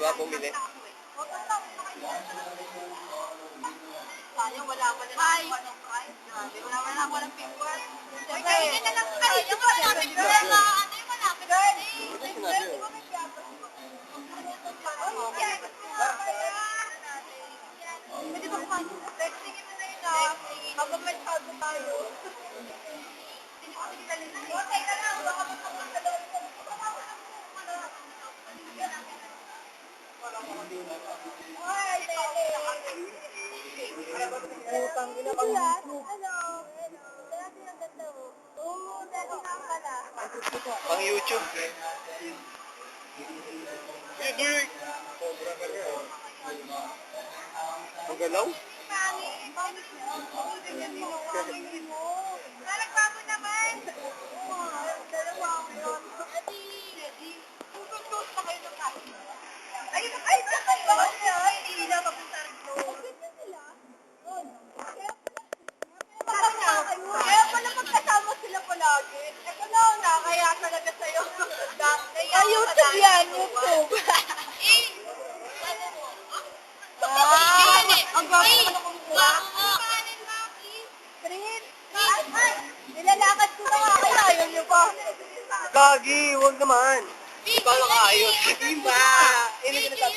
ba bumili? Sayang, wala pa na lang ako ng price. Wala pa na ako ng paper. Siyempre, kaya na lang kayo. Yung malapit girl. Ano yung malapit girl? Ano sinabi yun? Pwede ba kumain? Textingin mo na yun ah. Habang may sago tayo. Teka lang, baka magpapag sa loob ko. Ay, Lele. Utang ina pang YouTube. Hello. Dati ang ganda mo. Oo, dati nga pala. Pang YouTube. Big! Ang galaw? Nalagbago naman. Dalawa ako yun. Ready? Tutos na kayo ng kain. Ay, bakit siya? Hindi na papunta rin ko. Ganyan sila? Kaya pala magkasama sila palagi. Ito na, kaya talaga sa'yo. YouTube yan, YouTube. Ang gawin naman ako mukha. Nilalakad ko na nga kaya, ayaw niyo pa. Gagi, huwag naman. Paano ka ayos? Hindi ba? Hindi ka